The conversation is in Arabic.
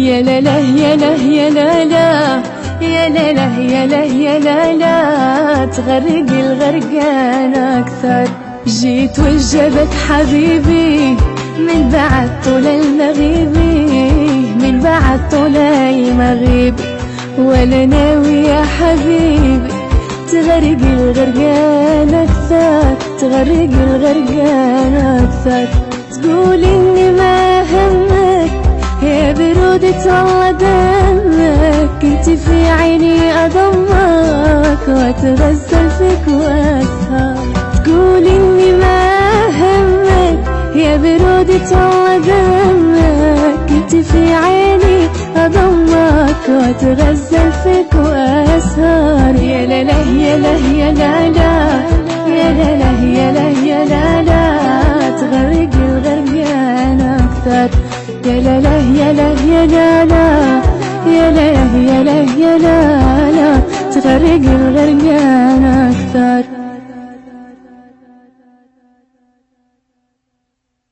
يا لا لا يا لا يا لا لا يا لا لا يا لا يا لا لا تغرق الغرقان أكثر. جيت وجبت حبيبي من بعد طول المغيبي، من بعد طول المغيبي، ولا ناوي يا حبيبي تغرق الغرقان أكثر، تغرق الغرقان أكثر. تقول إني ما همك يا برودة الله دمك، انت في عيني أضمك وأتغزل فيك وأسهر. تقول إني ما همك يا برودة الله دمك، انت في عيني أضمك وأتغزل فيك وأسهر. يا لا لا يا لا يا لا لا يا لا لا يا لا يا لا لا تغرق الغرقان أكثر. يا لا لا يا لا يا لا لا يا لا يا لا يا لا لا تغرق الغرقان